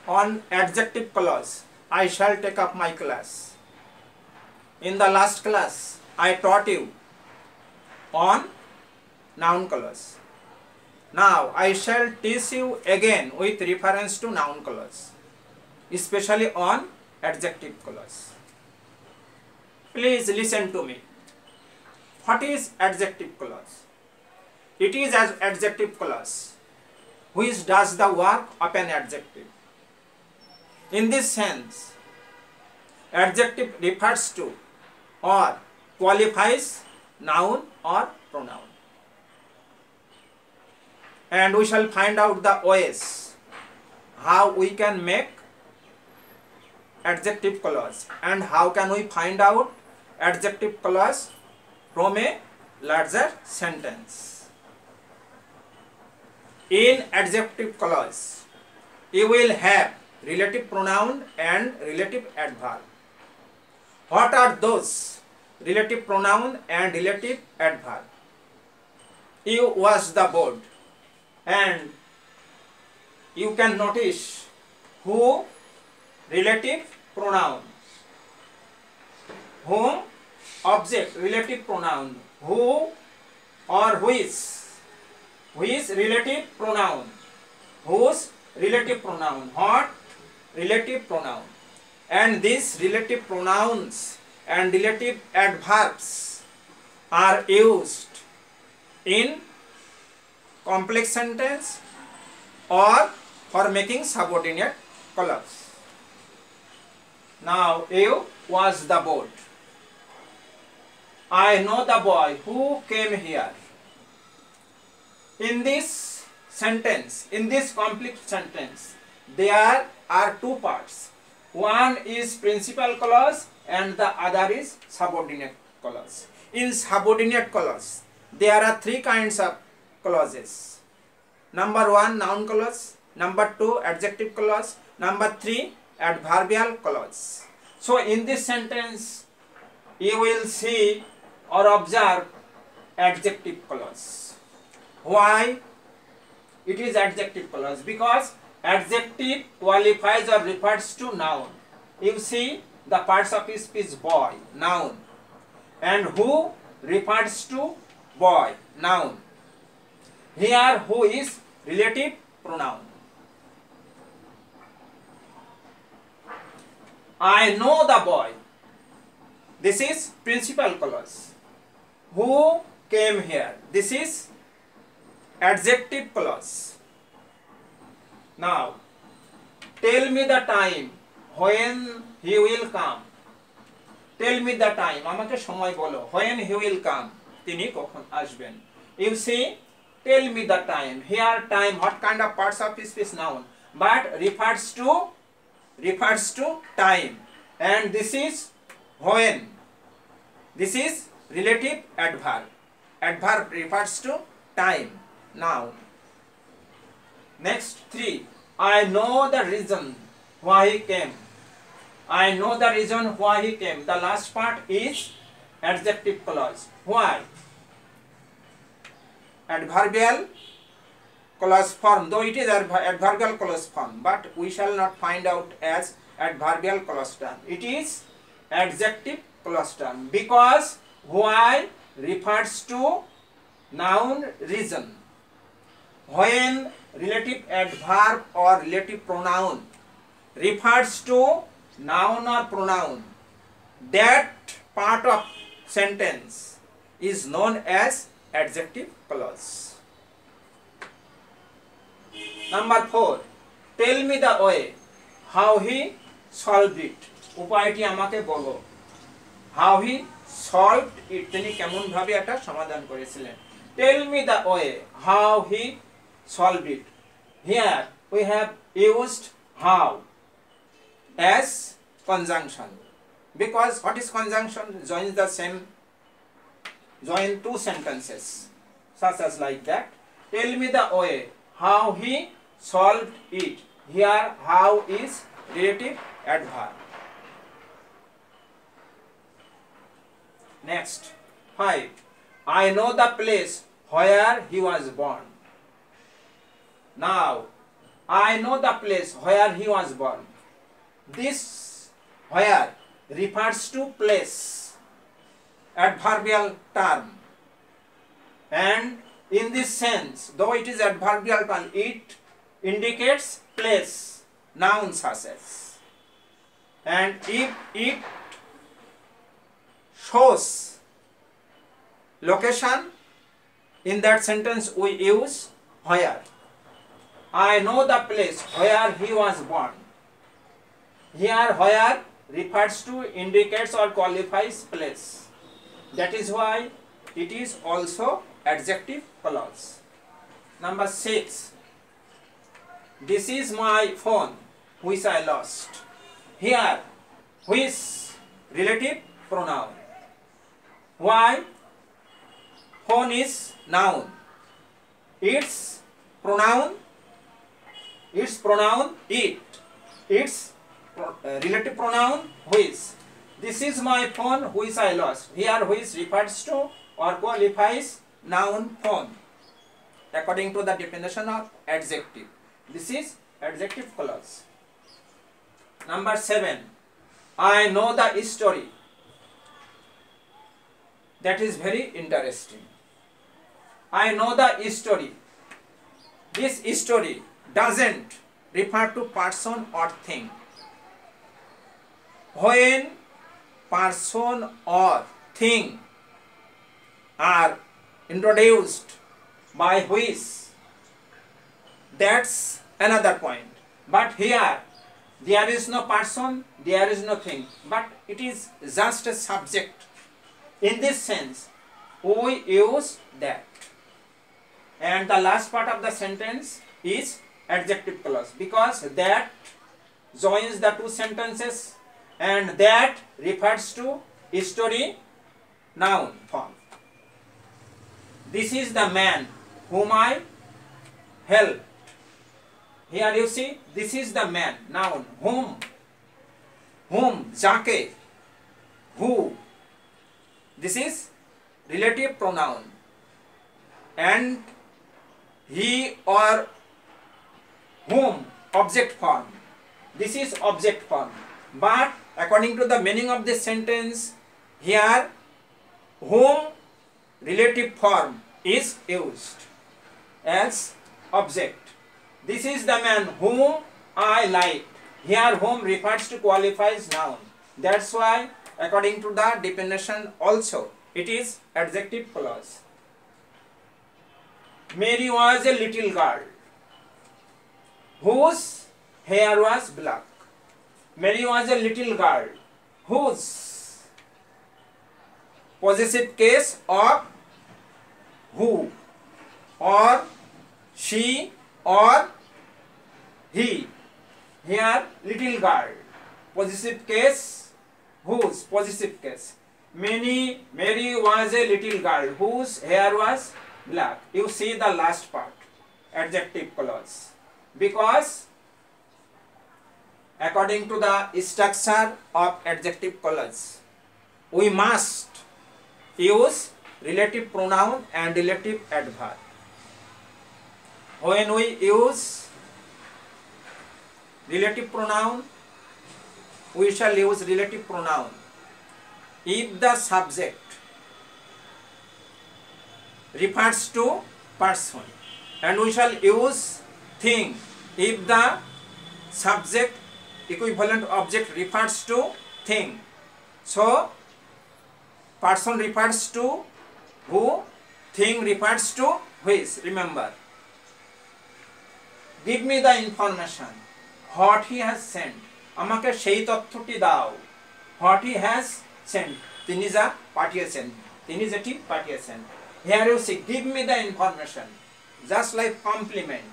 On adjective clause, I shall take up my class. In the last class, I taught you on noun clause. Now, I shall teach you again with reference to noun clause, especially on adjective clause. Please listen to me. What is adjective clause? It is an adjective clause which does the work of an adjective. In this sense, adjective refers to or qualifies noun or pronoun. And we shall find out the ways how we can make adjective clause and how can we find out adjective clause from a larger sentence. In adjective clause, you will have relative pronoun and relative adverb. What are those relative pronoun and relative adverb? You watch the board and you can notice who relative pronoun, whom object relative pronoun, who or which relative pronoun, whose relative pronoun, what relative pronoun. And these relative pronouns and relative adverbs are used in complex sentence or for making subordinate clause. Now you watch the board. I know the boy who came here. In this sentence, in this complete sentence, there are two parts. One is principal clause and the other is subordinate clause. In subordinate clause, there are three kinds of clauses. Number one, noun clause. Number two, adjective clause. Number three, adverbial clause. So in this sentence, you will see or observe adjective clause. Why it is adjective clause? Because adjective qualifies or refers to noun. You see the parts of speech boy, noun, and who refers to boy, noun. Here who is relative pronoun. I know the boy. This is principal clause. Who came here? This is adjective clause. Now, tell me the time when he will come. Tell me the time. আমাকে সময় বলো. When he will come. তিনি কখন আসবেন. You see, tell me the time. Here time, what kind of parts of speech? Noun. But refers to time. And this is when. This is relative adverb. Adverb refers to time. Now, next three. I know the reason why he came. I know the reason why he came. The last part is adjective clause. Why? Adverbial clause form, though it is adverbial clause form, but we shall not find out as adverbial clause term. It is adjective clause term because why refers to noun reason. When relative adverb or relative pronoun refers to noun or pronoun, that part of sentence is known as adjective clause. Number 4. Tell me the way how he solved it. উপায়টি আমাকে বলো. How he solved it. তিনি কেমন ভাবে এটা সমাধান করেছিলেন. Tell me the way how he solved it. Here we have used how as conjunction. Because what is conjunction? Joins the same, join two sentences, such as like that. Tell me the way how he solved it. Here how is relative adverb. Next, 5. I know the place where he was born. Now, I know the place where he was born. This where refers to place, adverbial term, and in this sense, though it is adverbial term, it indicates place, noun success. And if it shows location, in that sentence we use where. I know the place where he was born. Here where refers to, indicates or qualifies place. That is why it is also adjective clause. Number 6. This is my phone which I lost. Here which relative pronoun. Why? Phone is noun. Its pronoun it. Its relative pronoun which. This is my phone which I lost. Here which refers to or qualifies noun phone according to the definition of adjective. This is adjective clause. Number 7. I know the story. That is very interesting. I know the story. This story doesn't refer to person or thing. When person or thing are introduced by which, that's another point. But here there is no person, there is no thing, but it is just a subject. In this sense we use that. And the last part of the sentence is adjective clause, because that joins the two sentences and that refers to story, noun form. This is the man whom I helped. Here you see, this is the man, noun, whom, jake, who. This is relative pronoun, and he or whom, object form. This is object form, but according to the meaning of this sentence, here whom relative form is used as object. This is the man whom I like. Here whom refers to qualifies noun. That's why according to the definition also it is adjective clause. Mary was a little girl whose hair was black. Mary was a little girl whose, possessive case of who, or she, or he. Here little girl, possessive case, whose, possessive case. Mary was a little girl whose hair was black. You see the last part, adjective clause, because according to the structure of adjective clause, we must use relative pronoun and relative adverb. When we use relative pronoun, we shall use relative pronoun if the subject refers to person, and we shall use thing if the subject equivalent object refers to thing. So person refers to who, thing refers to which. Remember, give me the information what he has sent. আমাকে সেই তথ্যটি দাও। What he has sent, তিনি যা পাঠিয়েছেন, তিনি যেটি পাঠিয়েছেন। Here you see, give me the information, just like compliment.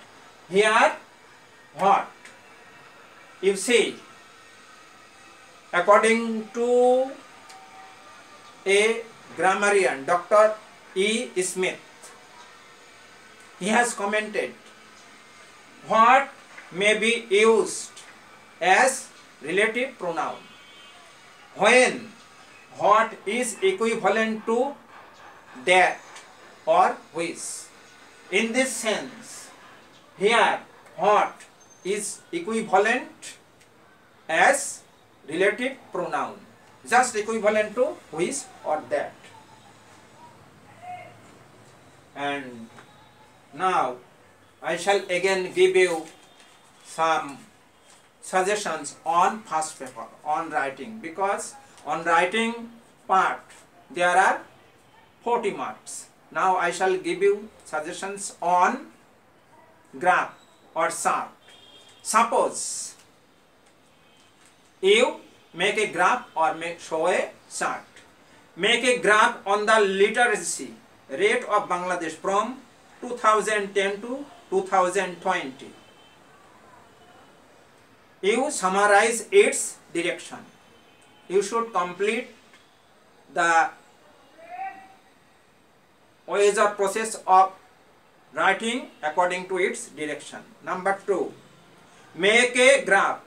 Here what? You see, according to a grammarian, Dr. E. Smith, he has commented what may be used as relative pronoun when what is equivalent to that or which. In this sense, here what is equivalent as relative pronoun, just equivalent to which or that. And now I shall again give you some suggestions on first paper, on writing, because on writing part there are 40 marks. Now I shall give you suggestions on graph or chart. Suppose you make a graph or show a chart. Make a graph on the literacy rate of Bangladesh from 2010 to 2020. You summarize its direction. You should complete the ways or process of writing according to its direction. Number 2, make a graph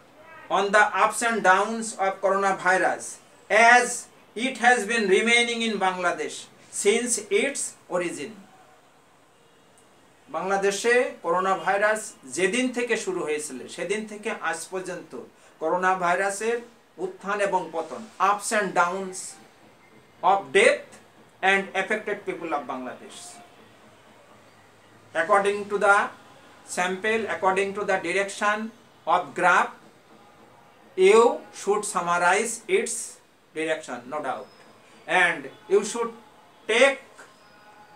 on the ups and downs of coronavirus as it has been remaining in Bangladesh since its origin. বাংলাদেশে corona virus যেদিন থেকে শুরু হয়েছিল সেদিন থেকে আজ পর্যন্ত corona ভাইরাসের উত্থান এবং পতন, ups and downs of death and affected people of Bangladesh. According to the sample, according to the direction of graph, you should summarize its direction, no doubt. And you should take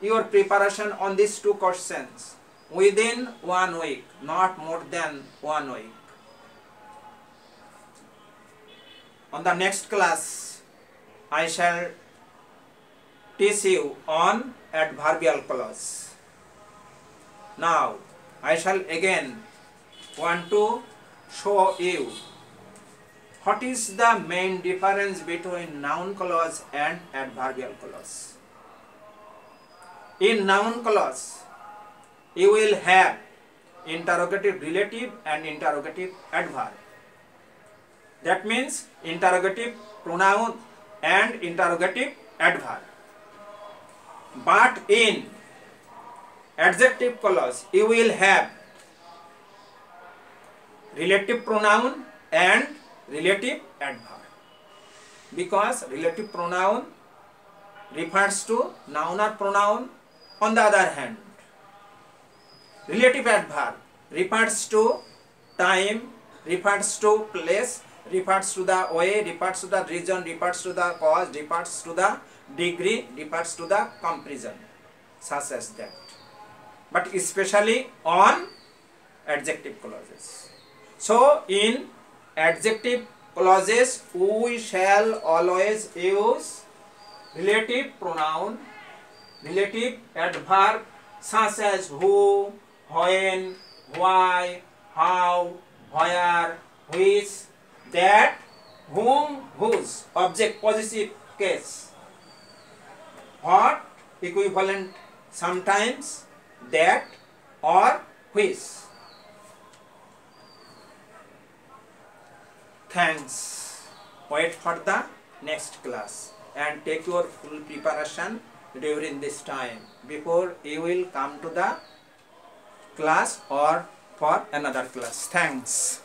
your preparation on these 2 questions within 1 week, not more than 1 week. On the next class, I shall teach you on adverbial clause. Now I shall again want to show you what is the main difference between noun clause and adverbial clause. In noun clause you will have interrogative relative and interrogative adverb. That means interrogative pronoun and interrogative adverb. But in adjective clause you will have relative pronoun and relative adverb, because relative pronoun refers to noun or pronoun. On the other hand, relative adverb refers to time, refers to place, refers to the way, refers to the region, refers to the cause, refers to the degree, refers to the comparison, such as that. But especially on adjective clauses. So in adjective clauses we shall always use relative pronoun, relative adverb such as who, when, why, how, where, which, that, whom, whose, object, possessive case, what, equivalent, sometimes, that, or which. Thanks. Wait for the next class and take your full preparation during this time before you will come to the class or for another class. Thanks.